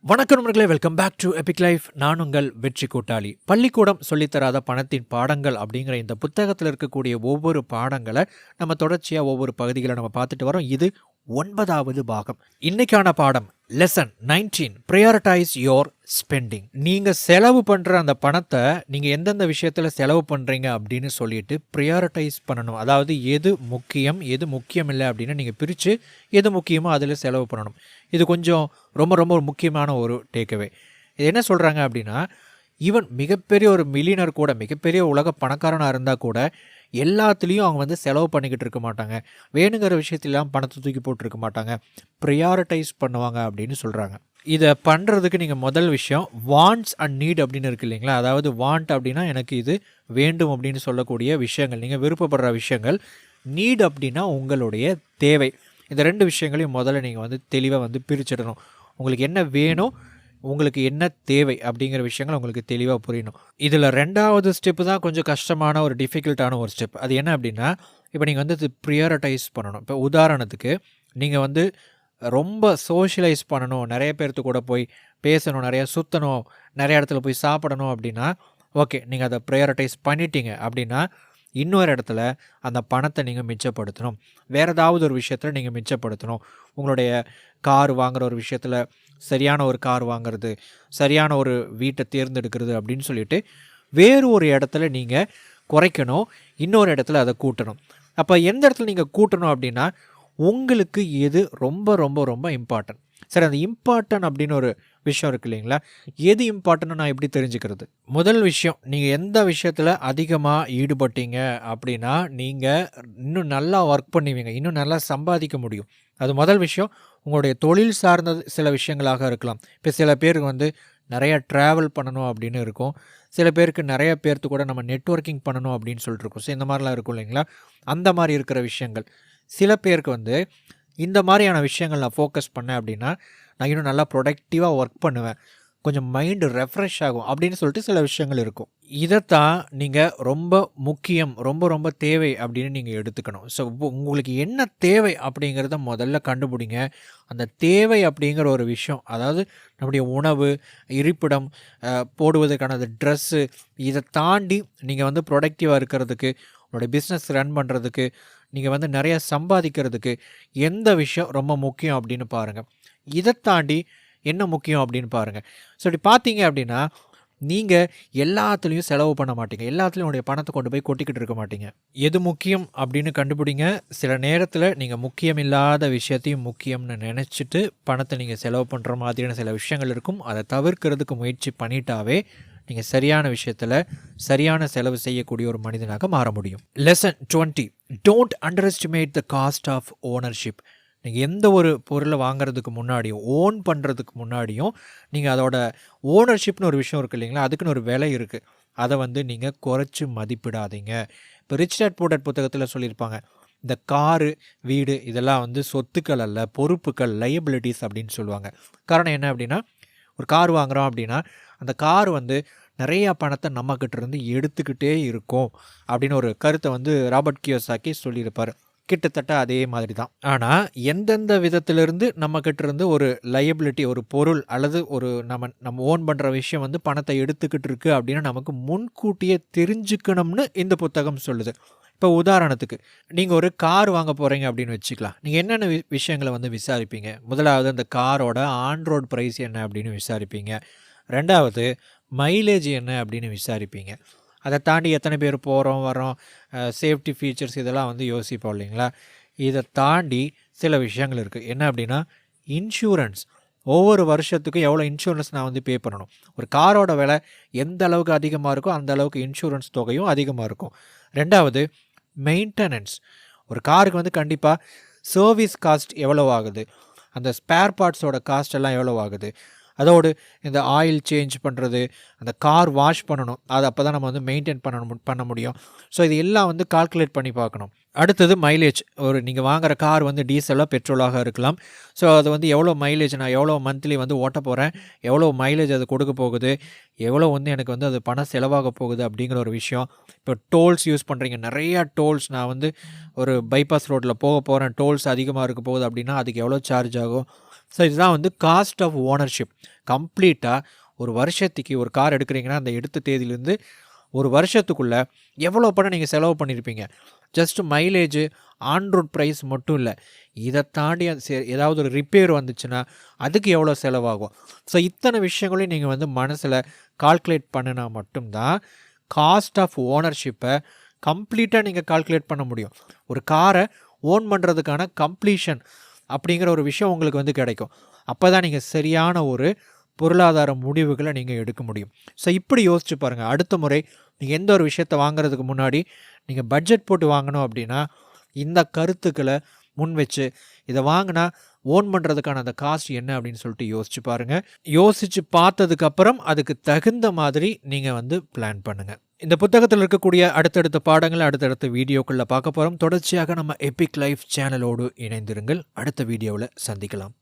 வணக்கம் நண்பர்களே, welcome back to Epic Life. நான் உங்கள் வெற்றி கூட்டாளி. பள்ளிக்கூடம் சொல்லித்தராத பணத்தின் பாடங்கள் அப்படிங்கிற இந்த புத்தகத்தில் இருக்கக்கூடிய ஒவ்வொரு பாடங்களை நம்ம தொடர்ச்சியாக ஒவ்வொரு பகுதிகளை நம்ம பார்த்துட்டு வரோம். இது 9வது பாகம். இன்னைக்கான பாடம் லெசன் 19, ப்ரையாரிட்டைஸ் யோர் ஸ்பெண்டிங். நீங்கள் செலவு பண்ணுற அந்த பணத்தை நீங்கள் எந்தெந்த விஷயத்தில் செலவு பண்ணுறீங்க அப்படின்னு சொல்லிட்டு ப்ரையாரிட்டைஸ் பண்ணணும். அதாவது எது முக்கியம் எது முக்கியம் இல்லை அப்படின்னு நீங்கள் பிரித்து எது முக்கியமோ அதில் செலவு பண்ணணும். இது கொஞ்சம் ரொம்ப ரொம்ப முக்கியமான ஒரு டேக்அவே. இது என்ன சொல்கிறாங்க அப்படின்னா, ஈவன் மிகப்பெரிய ஒரு மில்லியனர் கூட, மிகப்பெரிய உலக பணக்காரனாக இருந்தால் கூட எல்லாத்துலேயும் அவங்க செலவு பண்ணிக்கிட்டு இருக்க மாட்டாங்க. வேணுங்கிற விஷயத்திலாம் பணத்தை தூக்கி போட்டிருக்க மாட்டாங்க. ப்ரையாரிட்டைஸ் பண்ணுவாங்க அப்படின்னு சொல்கிறாங்க. இதை பண்ணுறதுக்கு நீங்கள் முதல் விஷயம் வாண்ட்ஸ் அண்ட் நீட் அப்படின்னு இருக்குது இல்லைங்களா. அதாவது வாண்ட் அப்படின்னா எனக்கு இது வேண்டும் அப்படின்னு சொல்லக்கூடிய விஷயங்கள், நீங்கள் விருப்பப்படுற விஷயங்கள். நீட் அப்படின்னா உங்களுடைய தேவை. இந்த ரெண்டு விஷயங்களையும் முதல்ல நீங்கள் தெளிவாக பிரிச்சிடணும். உங்களுக்கு என்ன வேணும், உங்களுக்கு என்ன தேவை அப்படிங்கிற விஷயங்கள் உங்களுக்கு தெளிவாக புரியணும். இதில் 2வது ஸ்டெப்பு தான் கொஞ்சம் கஷ்டமான ஒரு டிஃபிகல்ட்டான ஒரு ஸ்டெப். அது என்ன அப்படின்னா, இப்போ நீங்கள் இது ப்ரையாரிட்டைஸ் பண்ணணும். இப்போ உதாரணத்துக்கு நீங்கள் ரொம்ப சோஷியலைஸ் பண்ணணும், நிறைய பேர்த்து கூட போய் பேசணும், நிறையா சுற்றணும், நிறைய இடத்துல போய் சாப்பிடணும் அப்படின்னா ஓகே, நீங்கள் அதை ப்ரையாரிட்டைஸ் பண்ணிட்டீங்க அப்படின்னா இன்னொரு இடத்துல அந்த பணத்தை நீங்கள் மிச்சப்படுத்தணும். வேறு ஏதாவது ஒரு விஷயத்தில் நீங்கள் மிச்சப்படுத்தணும். உங்களுடைய கார் வாங்குகிற ஒரு விஷயத்தில் சரியான ஒரு கார் வாங்கிறது, சரியான ஒரு வீட்டை தேர்ந்தெடுக்கிறது அப்படின்னு சொல்லிட்டு வேறு ஒரு இடத்துல நீங்கள் குறைக்கணும், இன்னொரு இடத்துல அதை கூட்டணும். அப்போ எந்த இடத்துல நீங்கள் கூட்டணும் அப்படின்னா உங்களுக்கு எது ரொம்ப ரொம்ப ரொம்ப இம்பார்ட்டன்ட். சரி, அந்த இம்பார்ட்டன்ட் அப்படின்னு ஒரு விஷயம் இருக்குது இல்லைங்களா. எது இம்பார்ட்டன்ட்னு நான் எப்படி தெரிஞ்சுக்கிறது? முதல் விஷயம், நீங்கள் எந்த விஷயத்தில் அதிகமாக ஈடுபட்டீங்க அப்படின்னா நீங்கள் இன்னும் நல்லா ஒர்க் பண்ணுவீங்க, இன்னும் நல்லா சம்பாதிக்க முடியும். அது முதல் விஷயம். உங்களுடைய தொழில் சார்ந்த சில விஷயங்களாக இருக்கலாம். இப்போ சில பேருக்கு நிறைய ட்ராவல் பண்ணணும் அப்படின்னு இருக்கும். சில பேருக்கு நிறைய பேர்த்து கூட நம்ம நெட்வொர்க்கிங் பண்ணணும் அப்படின்னு சொல்லிட்டு இருக்கோம். ஸோ இந்த மாதிரிலாம் இருக்கும் இல்லைங்களா. அந்த மாதிரி இருக்கிற விஷயங்கள். சில பேருக்கு இந்த மாதிரியான விஷயங்கள் நான் ஃபோக்கஸ் பண்ணேன் அப்படின்னா நான் இன்னும் நல்லா ப்ரொடக்டிவாக ஒர்க் பண்ணுவேன், கொஞ்சம் மைண்டு ரெஃப்ரெஷ் ஆகும் அப்படின்னு சொல்லிட்டு சில விஷயங்கள் இருக்கும். இதைத்தான் நீங்கள் ரொம்ப முக்கியம், ரொம்ப ரொம்ப தேவை அப்படின்னு நீங்கள் எடுத்துக்கணும். ஸோ உங்களுக்கு என்ன தேவை அப்படிங்கிறத முதல்ல கண்டுபிடிங்க. அந்த தேவை அப்படிங்கிற ஒரு விஷயம், அதாவது நம்முடைய உணவு, இருப்பிடம், போடுவதற்கான அந்த ட்ரெஸ்ஸு, இதை தாண்டி நீங்கள் ப்ரொடக்டிவாக இருக்கிறதுக்கு, உங்களுடைய பிஸ்னஸ் ரன் பண்ணுறதுக்கு, நீங்கள் நிறைய சம்பாதிக்கிறதுக்கு எந்த விஷயம் ரொம்ப முக்கியம் அப்படின்னு பாருங்கள். இதை தாண்டி என்ன முக்கியம் அப்படின்னு பாருங்கள். ஸோ இப்படி பார்த்தீங்க அப்படின்னா நீங்கள் எல்லாத்துலேயும் செலவு பண்ண மாட்டீங்க, எல்லாத்துலேயும் உங்களுடைய பணத்தை கொண்டு போய் கொட்டிக்கிட்டு இருக்க மாட்டீங்க. எது முக்கியம் அப்படின்னு கண்டுபிடிங்க. சில நேரத்தில் நீங்கள் முக்கியம் இல்லாத விஷயத்தையும் முக்கியம்னு நினச்சிட்டு பணத்தை நீங்கள் செலவு பண்ணுற மாதிரியான சில விஷயங்கள் இருக்கும். அதை தவிர்க்கிறதுக்கு முயற்சி பண்ணிட்டாவே நீங்கள் சரியான விஷயத்தில் சரியான செலவு செய்யக்கூடிய ஒரு மனிதனாக மாற முடியும். Lesson 20, don't underestimate the cost of ownership. நீங்கள் எந்த ஒரு பொருளை வாங்குறதுக்கு முன்னாடியும், ஓன் பண்ணுறதுக்கு முன்னாடியும் நீங்கள் அதோட ஓனர்ஷிப்னு ஒரு விஷயம் இருக்குது இல்லைங்களா, அதுக்குன்னு ஒரு விலை இருக்குது. அதை நீங்கள் குறைச்சி மதிப்பிடாதீங்க. இப்போ ரிச் டாட் புவர் டாட் புத்தகத்தில் சொல்லியிருப்பாங்க, இந்த காரு, வீடு இதெல்லாம் சொத்துக்கள் அல்ல, பொறுப்புகள், லையபிலிட்டிஸ் அப்படின்னு சொல்லுவாங்க. காரணம் என்ன அப்படின்னா, ஒரு கார் வாங்குகிறோம் அப்படின்னா அந்த கார் நிறையா பணத்தை நம்மக்கிட்ட இருந்து எடுத்துக்கிட்டே இருக்கும் அப்படின்னு ஒரு கருத்தை ராபர்ட் கியோசாக்கி சொல்லியிருப்பார். கிட்டத்தட்ட அதே மாதிரி தான். ஆனால் எந்தெந்த விதத்திலிருந்து நம்மக்கிட்ட இருந்து ஒரு லையபிலிட்டி, ஒரு பொருள் அல்லது ஒரு நம்ம ஓன் பண்ணுற விஷயம் பணத்தை எடுத்துக்கிட்டு இருக்கு அப்படின்னு நமக்கு முன்கூட்டியே தெரிஞ்சுக்கணும்னு இந்த புத்தகம் சொல்லுது. இப்போ உதாரணத்துக்கு நீங்கள் ஒரு கார் வாங்க போகிறீங்க அப்படின்னு வச்சுக்கலாம். நீங்கள் என்னென்ன விஷயங்களை விசாரிப்பீங்க? முதலாவது அந்த காரோட ஆன் ரோட் ப்ரைஸ் என்ன அப்படின்னு விசாரிப்பீங்க. 2வது மைலேஜ் என்ன அப்படின்னு விசாரிப்பீங்க. அதை தாண்டி எத்தனை பேர் போகிறோம் வரோம், சேஃப்டி ஃபீச்சர்ஸ் இதெல்லாம் யோசிப்போம் இல்லைங்களா. இதை தாண்டி சில விஷயங்கள் இருக்குது. என்ன அப்படின்னா இன்சூரன்ஸ். ஒவ்வொரு வருஷத்துக்கும் எவ்வளோ இன்சூரன்ஸ் நான் பே பண்ணணும். ஒரு காரோட விலை எந்த அளவுக்கு அதிகமாக இருக்கோ அந்த அளவுக்கு இன்சூரன்ஸ் தொகையும் அதிகமாக இருக்கும். 2வது மெயின்டெனன்ஸ். ஒரு காருக்கு கண்டிப்பாக சர்வீஸ் காஸ்ட் எவ்வளோ ஆகுது, அந்த ஸ்பேர் பார்ட்ஸோட காஸ்ட் எல்லாம் எவ்வளோ ஆகுது, அதோடு இந்த ஆயில் சேஞ்ச் பண்ணுறது, அந்த கார் வாஷ் பண்ணணும், அது அப்போ தான் நம்ம மெயின்டைன் பண்ண முடியும். ஸோ இது எல்லாம் கால்குலேட் பண்ணி பார்க்கணும். அடுத்தது மைலேஜ். ஒரு நீங்கள் வாங்குகிற கார் டீசலாக பெட்ரோலாக இருக்கலாம். ஸோ அது எவ்வளோ மைலேஜ், நான் எவ்வளோ மந்த்லி ஓட்ட போகிறேன், எவ்வளோ மைலேஜ் அது கொடுக்க போகுது, எவ்வளோ எனக்கு அது பணம் செலவாக போகுது அப்படிங்கிற ஒரு விஷயம். இப்போ டோல்ஸ் யூஸ் பண்ணுறீங்க, நிறையா டோல்ஸ், நான் ஒரு பைபாஸ் ரோட்டில் போக போகிறேன், டோல்ஸ் அதிகமாக இருக்க போகுது அப்படின்னா அதுக்கு எவ்வளோ சார்ஜ் ஆகும். ஸோ இதுதான் வந்து காஸ்ட் ஆஃப் ஓனர்ஷிப். கம்ப்ளீட்டாக ஒரு வருஷத்துக்கு ஒரு கார் எடுக்கிறீங்கன்னா அந்த எடுத்த தேதியிலேருந்து ஒரு வருஷத்துக்குள்ளே எவ்வளோ பணம் நீங்கள் செலவு பண்ணியிருப்பீங்க. Just mileage, on road price மட்டும் இல்லை, இதை தாண்டி ஏதாவது ஒரு ரிப்பேர் வந்துச்சுன்னா அதுக்கு எவ்வளோ செலவாகும். ஸோ இத்தனை விஷயங்களையும் நீங்கள் வந்து மனசில் கால்குலேட் பண்ணினா மட்டும்தான் காஸ்ட் ஆஃப் ஓனர்ஷிப்பை கம்ப்ளீட்டாக நீங்கள் கால்குலேட் பண்ண முடியும். ஒரு காரை ஓன் பண்ணுறதுக்கான கம்ப்ளீஷன் அப்படிங்கிற ஒரு விஷயம் உங்களுக்கு வந்து கிடைக்கும். அப்போ தான் நீங்கள் சரியான ஒரு பொருளாதார முடிவுகளை நீங்கள் எடுக்க முடியும். ஸோ இப்படி யோசிச்சு பாருங்கள். அடுத்த முறை நீங்கள் எந்த ஒரு விஷயத்தை வாங்குறதுக்கு முன்னாடி நீங்கள் பட்ஜெட் போட்டு வாங்கணும் அப்படின்னா இந்த கருத்துக்களை முன் வச்சு இதை வாங்கினா ஓன் பண்ணுறதுக்கான அந்த காஸ்ட் என்ன அப்படின்னு சொல்லிட்டு யோசிச்சு பாருங்கள். யோசித்து பார்த்ததுக்கப்புறம் அதுக்கு தகுந்த மாதிரி நீங்கள் வந்து பிளான் பண்ணுங்கள். இந்த புத்தகத்தில் இருக்கக்கூடிய அடுத்தடுத்த பாடங்களை அடுத்தடுத்த வீடியோக்களில் பார்க்க போகிறோம். தொடர்ச்சியாக நம்ம எபிக் லைஃப் சேனலோடு இணைந்திருங்கள். அடுத்த வீடியோவில் சந்திக்கலாம்.